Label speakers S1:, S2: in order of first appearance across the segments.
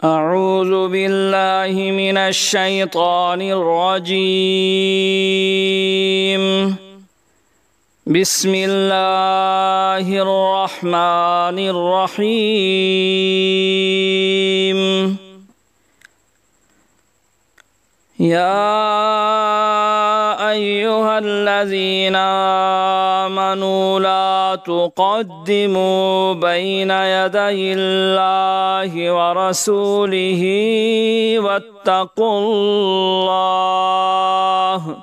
S1: أعوذ بالله من الشيطان الرجيم. بسم الله الرحمن الرحيم. يا أيها الذين آمنوا لا تقدموا بين يدي الله ورسوله واتقوا الله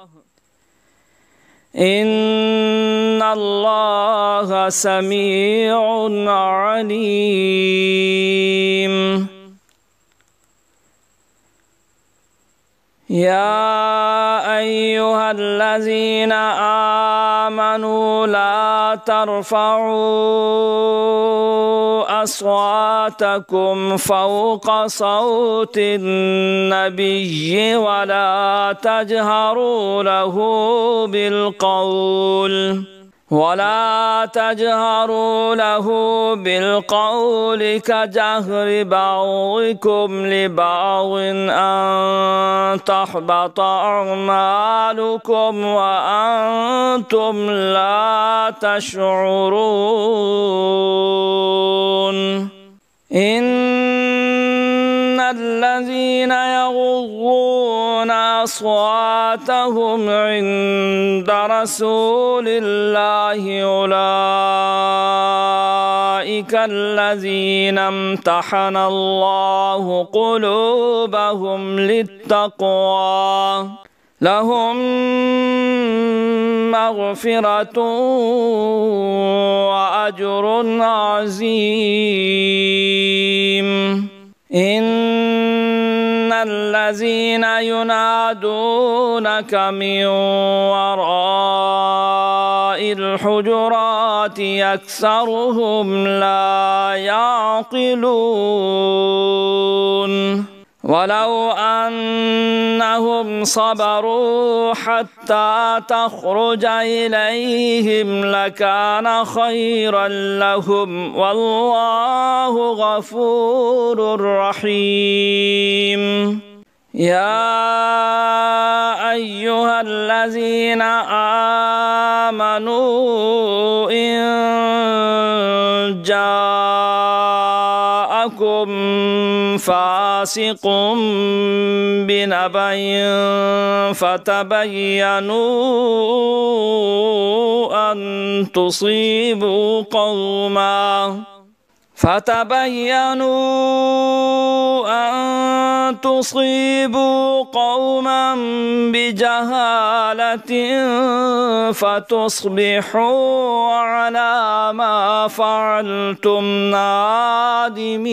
S1: إن الله سميع عليم. يا أيها الذين آمنوا لا ترفعوا أصواتكم فوق صوت النبي ولا تجهروا له بالقول كجهر بعضكم لبعض أن تحبط أعمالكم وأنتم لا تشعرون. إن الذين يغضون أصواتهم عند رسول الله أولئك الذين امتحن الله قلوبهم للتقوى لهم مغفرة وأجر عظيم. إن الذين ينادونك من وراء الحجرات أكثرهم لا يعقلون. ولو أنهم صبروا حتى تخرج إليهم لكان خيرا لهم والله غفور رحيم. يا أيها الذين آمنوا إن جاءكم فاسق بنبأ فتبينوا أن تصيبوا قوما بجهالة فتصبحوا على ما فعلتم نادمين.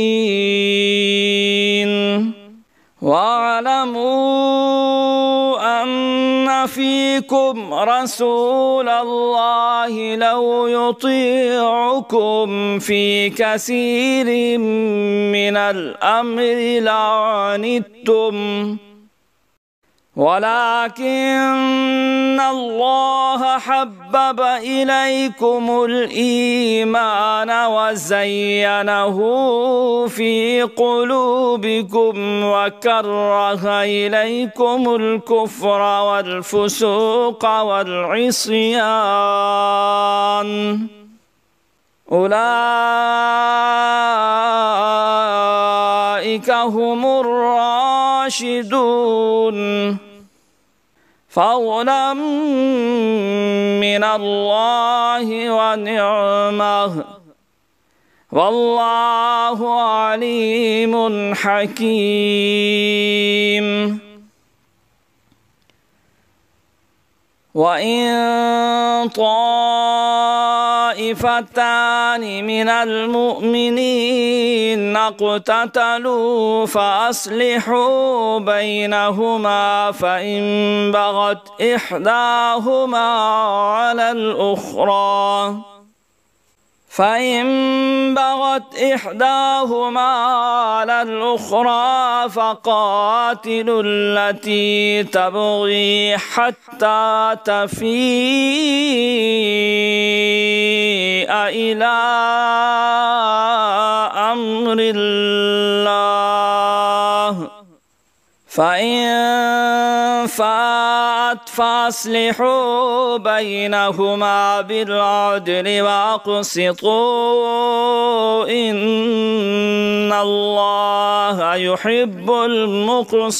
S1: واعلموا أن فيكم رسول الله لو يطيعكم في كثير من الأمر لعنتم ولكن الله حبب إليكم الإيمان وزينه في قلوبكم وكره إليكم الكفر والفسوق والعصيان أولئك هم الراشدون فضلا من الله ونعمه والله عليم حكيم. وإن طائفتان من المؤمنين اقتتلوا فأصلحوا بينهما فإن بغت إحداهما على الأخرى فقاتلوا التي تبغي حتى تفيء إلى أمر الله فإن فاءت فأصلحوا بينهما بالعدل وأقسطوا إن الله يحب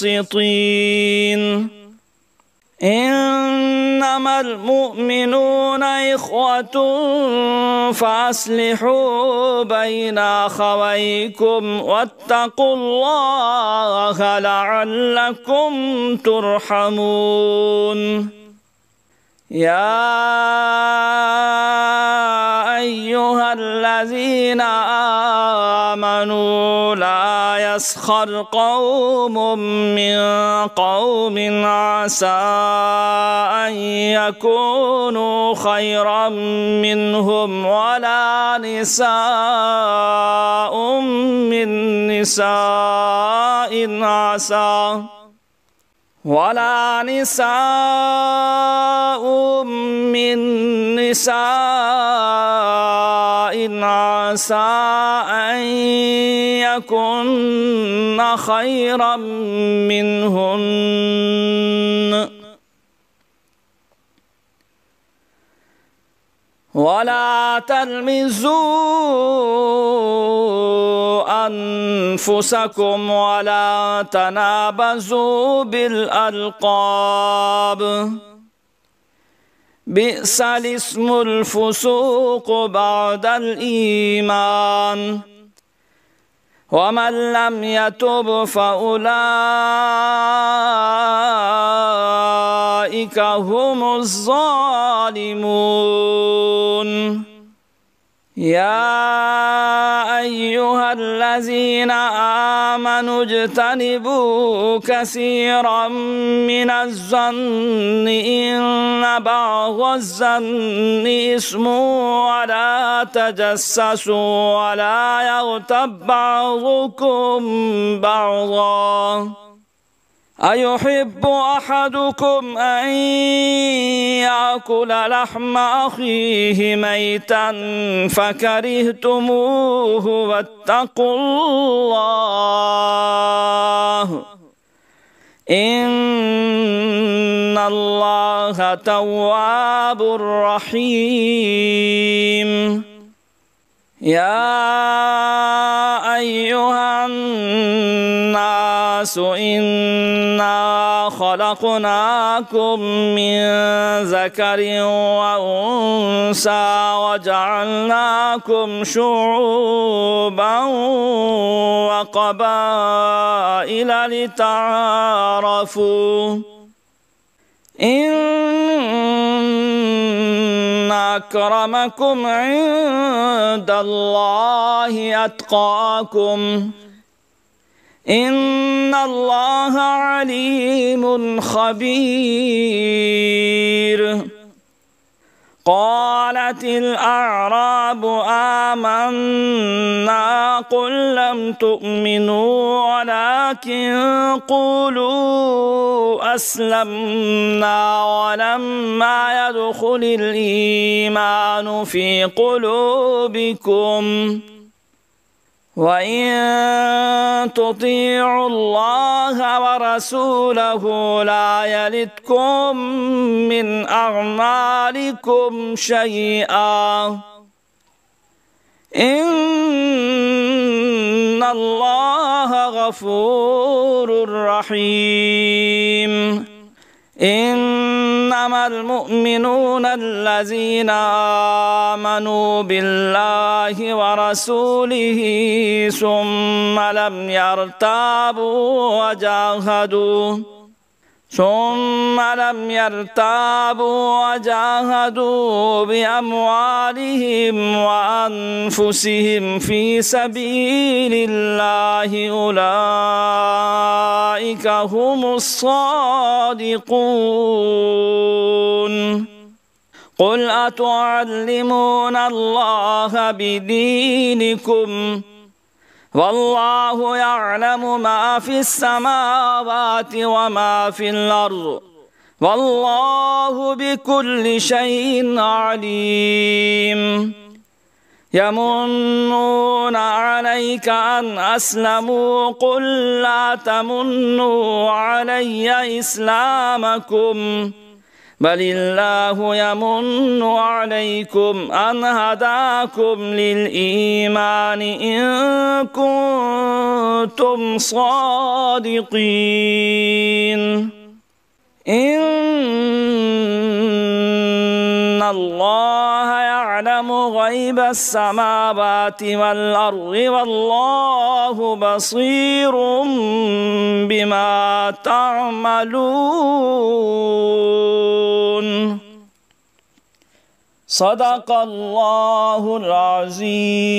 S1: المقسطين. إنما المؤمنون إخوة فأصلحوا بين أخويكم واتقوا الله لعلكم ترحمون. يا أيها الذين آمنوا لا يسخر قوم من قوم عسى أن يكونوا خيرا منهم ولا نساء من نساء عسى أن يكن خيرا منهن. ولا تلمزوا أنفسكم ولا تنابزوا بالألقاب بئس الاسم الفسوق بعد الإيمان ومن لم يتب فأولئك هم الظالمون. يا أيها الذين آمنوا اجتنبوا كثيرا من الظن إن بعض الظن إثم ولا تجسسوا ولا يغتب بعضكم بعضا أيحب أحدكم أن يأكل لحم أخيه ميتا فكرهتموه واتقوا الله إن الله تواب رحيم. يا أيها الناس إنا خلقناكم من ذكر وأنثى وجعلناكم شعوبا وقبائل لتعارفوا إن أكرمكم عند الله أتقاكم إن الله عليم خبير. قالت الأعراب آمنا قل لم تؤمنوا ولكن قولوا أسلمنا ولما يدخل الإيمان في قلوبكم وإن تطيعوا الله ورسوله لا يلتكم من أعمالكم شيئا إن الله غفور رحيم. إنما المؤمنون الذين آمنوا بالله ورسوله ثم لم يرتابوا وجاهدوا بأموالهم وأنفسهم في سبيل الله أولئك هم الصادقون. قل أتعلمون الله بدينكم والله يعلم ما في السماوات وما في الأرض والله بكل شيء عليم. يمنون عليك أن أسلموا قل لا تمنوا علي إسلامكم بل الله يمن عليكم أن هداكم للإيمان إن كنتم صادقين إن الله يعلم غيب السماوات والأرض والله بصير بما تعملون صدق الله العظيم.